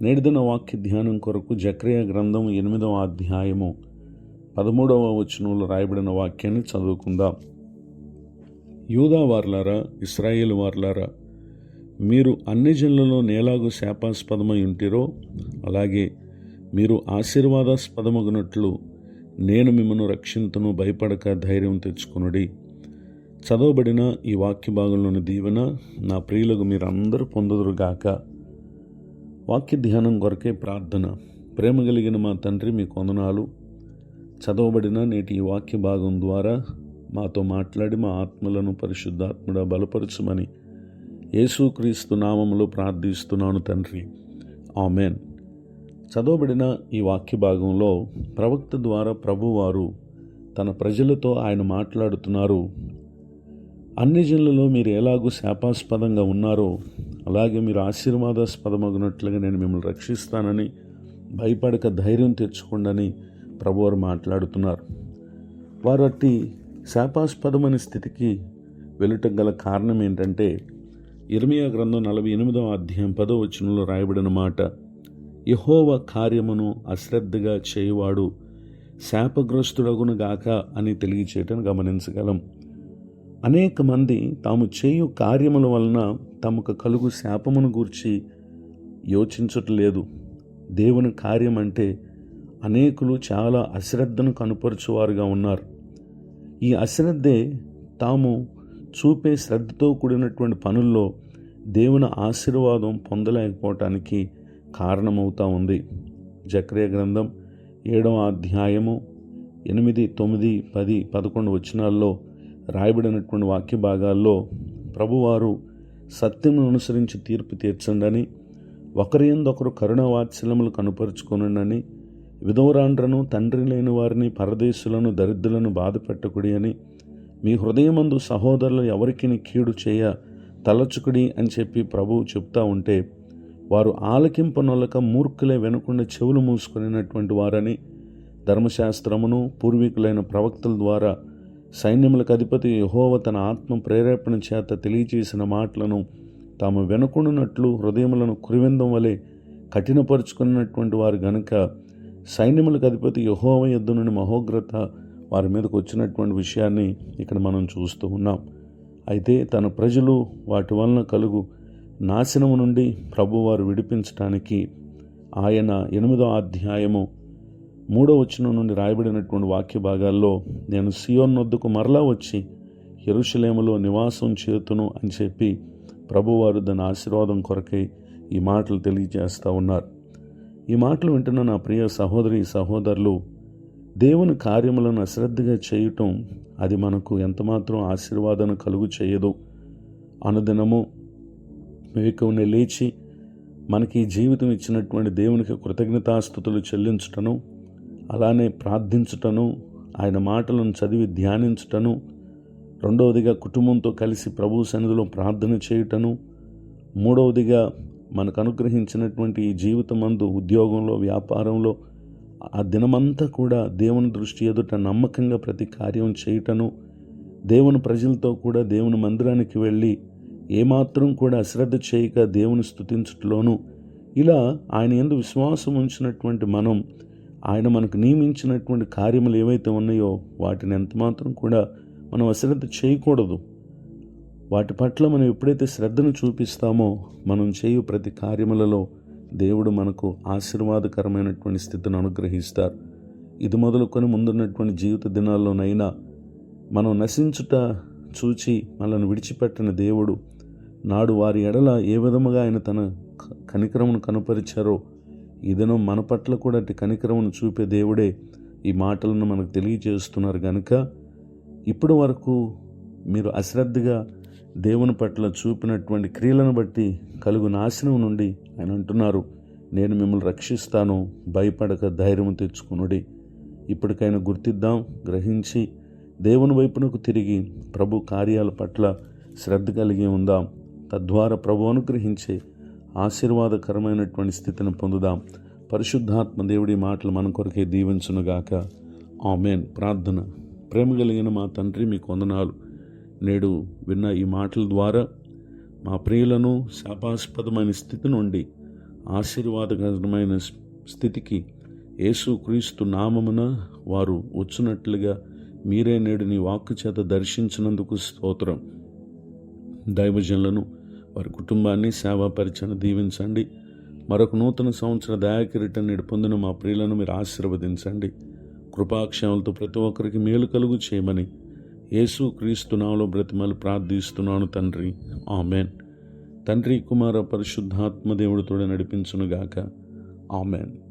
నేటిదిన వాక్య ధ్యానం కొరకు జకర్యా గ్రంథం 8వ అధ్యాయము 13వ వచనంలో రాయబడిన వాక్యాన్ని చదువుకుందాం. యూదా వార్లారా, ఇశ్రాయేలు వార్లారా, మీరు అన్ని జనులలో నేలాగు శాపాస్పదమై ఉంటిరో అలాగే మీరు ఆశీర్వాదాస్పదమగునట్లు నేను మిమ్మను రక్షింతును, భయపడక ధైర్యం తెచ్చుకొనుడి. చదవబడిన ఈ వాక్య భాగంలోని దీవెన నా ప్రియులకు మీరు అందరూ పొందుదురుగాక. వాక్య ధ్యానం కొరకే ప్రార్థన. ప్రేమ కలిగిన మా తండ్రి, మీకు వందనాలు. చదవబడిన నేటి ఈ వాక్య భాగం ద్వారా మాతో మాట్లాడి మా ఆత్మలను పరిశుద్ధాత్ముడా బలపరచుమని యేసుక్రీస్తు నామములో ప్రార్థిస్తున్నాను తండ్రి, ఆమెన్. చదవబడిన ఈ వాక్య భాగంలో ప్రవక్త ద్వారా ప్రభువారు తన ప్రజలతో ఆయన మాట్లాడుతున్నారు. అన్ని జనులలో మీరు ఎలాగూ శాపాస్పదంగా ఉన్నారో అలాగే మీరు ఆశీర్వాదాస్పదమగినట్లుగా నేను మిమ్మల్ని రక్షిస్తానని, భయపడక ధైర్యం తెచ్చుకోండి ప్రభువారు మాట్లాడుతున్నారు. వారు అట్టి శాపాస్పదమైన స్థితికి వెళ్ళటం గల కారణం ఏంటంటే, ఇర్మియా గ్రంథం 48వ అధ్యాయం 10వ వచనంలో రాయబడిన మాట, యెహోవా కార్యమును అశ్రద్ధగా చేయువాడు శాపగ్రస్తుడగును గాక అని తెలియచేయటం గమనించగలం. అనేక మంది తాము చేయు కార్యముల వలన తమకు కలుగు శాపమును గూర్చి యోచించట్లేదు. దేవుని కార్యం అంటే అనేకులు చాలా అశ్రద్ధను కనుపరుచువారుగా ఉన్నారు. ఈ అశ్రద్ధే తాము చూపే శ్రద్ధతో కూడినటువంటి పనుల్లో దేవుని ఆశీర్వాదం పొందలేకపోవటానికి కారణమవుతూ ఉంది. జకర్యా గ్రంథం 7వ అధ్యాయము 8, 9, 10, 11 వచనాల్లో రాయబడినటువంటి వాక్య భాగాల్లో ప్రభువారు సత్యమును అనుసరించి తీర్పు తీర్చండి, ఒకరి యందొకరు కరుణావాత్సల్యములు కనుపరుచుకొనండి, విధవరాండ్రను, తండ్రి లేని వారిని, పరదేశులను, దరిద్రులను బాధపెట్టకుడి అని, మీ హృదయమందు సహోదరులు ఎవరికి కీడు చేయ తలచుకుడి అని చెప్పి ప్రభువు చెప్తా ఉంటే, వారు ఆలకింపనొలక మూర్ఖులే వెనకుండా చెవులు మూసుకునేటువంటి వారని ధర్మశాస్త్రమును పూర్వీకులైన ప్రవక్తల ద్వారా సైన్యములకు అధిపతి యెహోవా తన ఆత్మ ప్రేరేపణ చేత తెలియచేసిన మాటలను తాము వెనుకొనున్నట్లు హృదయములను కురివిందం వలె కఠినపరుచుకున్నటువంటి వారు గనుక సైన్యములకు అధిపతి యెహోవా యొద్ద నుండి మహోగ్రత వారి మీదకు వచ్చినటువంటి విషయాన్ని ఇక్కడ మనం చూస్తూ ఉన్నాం. అయితే తన ప్రజలు వాటి వలన కలుగు నాశనము నుండి ప్రభువారు విడిపించటానికి ఆయన 8వ అధ్యాయము 3వ వచనం నుండి రాయబడినటువంటి వాక్య భాగాల్లో, నేను సియోను నొద్దకు మరలా వచ్చి యెరూషలేములో నివాసం చేతును అని చెప్పి ప్రభువారు దాని ఆశీర్వాదం కొరకై ఈ మాటలు తెలియజేస్తూ ఉన్నారు. ఈ మాటలు వింటున్న నా ప్రియ సహోదరి సహోదరులు, దేవుని కార్యములను అశ్రద్ధగా చేయటం అది మనకు ఎంతమాత్రం ఆశీర్వాదాన్ని కలుగు చేయదు. అనుదినము వేకువనే లేచి మనకి జీవితం ఇచ్చినటువంటి దేవునికి కృతజ్ఞతాస్తుతులు చెల్లించుటను, అలానే ప్రార్థించుటను, ఆయన మాటలను చదివి ధ్యానించుటను, రెండవదిగా కుటుంబంతో కలిసి ప్రభు సన్నిధిలో ప్రార్థన చేయుటను, మూడవదిగా మనకు అనుగ్రహించినటువంటి ఈ జీవితమందు ఉద్యోగంలో, వ్యాపారంలో ఆ దినమంతా కూడా దేవుని దృష్టి ఎదుట నమ్మకంగా ప్రతి కార్యం చేయుటను, దేవుని ప్రజలతో కూడా దేవుని మందిరానికి వెళ్ళి ఏమాత్రం కూడా అశ్రద్ధ చేయక దేవుని స్తుతించుటలోను, ఇలా ఆయన యందు విశ్వాసం ఉంచినటువంటి మనం, ఆయన మనకు నియమించినటువంటి కార్యములు ఏవైతే ఉన్నాయో వాటిని ఎంతమాత్రం కూడా మనం అశ్రద్ధ చేయకూడదు. వాటి పట్ల మనం ఎప్పుడైతే శ్రద్ధను చూపిస్తామో మనం చేయు ప్రతి కార్యములలో దేవుడు మనకు ఆశీర్వాదకరమైనటువంటి స్థితిని అనుగ్రహిస్తారు. ఇది మొదలుకొని ముందున్నటువంటి జీవిత దినాల్లోనైనా మనం నశించుట చూచి మనల్ని విడిచిపెట్టిన దేవుడు నాడు వారి ఎడల ఏ విధముగా ఆయన తన కనికరమును కనుపరిచారో ఈ దినం మన పట్ల కూడా అట్టి కనికరమును చూపే దేవుడే ఈ మాటలను మనకు తెలియజేస్తున్నారు. కనుక ఇప్పటి వరకు మీరు అశ్రద్ధగా దేవుని పట్ల చూపినటువంటి క్రియలను బట్టి కలుగు నాశనం నుండి ఆయన అంటున్నారు, నేను మిమ్మల్ని రక్షిస్తాను, భయపడక ధైర్యం తెచ్చుకొనుడి. ఇప్పటికైనా గుర్తిద్దాం, గ్రహించి దేవుని వైపునకు తిరిగి ప్రభు కార్యాల పట్ల శ్రద్ధ కలిగి ఉందాం. తద్వారా ప్రభు అనుగ్రహించే ఆశీర్వాదకరమైనటువంటి స్థితిని పొందుదాం. పరిశుద్ధాత్మ దేవుడి మాటలు మన కొరకే దీవించునుగాక. ఆమెన్. ప్రార్థన. ప్రేమ కలిగిన మా తండ్రి, మీకు వందనాలు. నేడు విన్న ఈ మాటల ద్వారా మా ప్రియులను శాపాస్పదమైన స్థితి నుండి ఆశీర్వాదకరమైన స్థితికి యేసుక్రీస్తు నామమున వారు వచ్చినట్లుగా మీరే నేడు నీ వాక్కు చేత దర్శించినందుకు స్తోత్రం. దైవజనులను, వారి కుటుంబాన్ని, సేవా పరిచయను దీవించండి. మరొక నూతన సంవత్సర దయాకిరీటం నేడు పొందిన మా ప్రియులను మీరు ఆశీర్వదించండి. కృపాక్షేమాలతో ప్రతి ఒక్కరికి మేలు కలుగు చేయమని యేసుక్రీస్తు నామములో బ్రతిమాలి ప్రార్థిస్తున్నాను తండ్రి, ఆమెన్. తండ్రి, కుమార, పరిశుద్ధాత్మ దేవుడితోనే నడిపించునుగాక, ఆమెన్.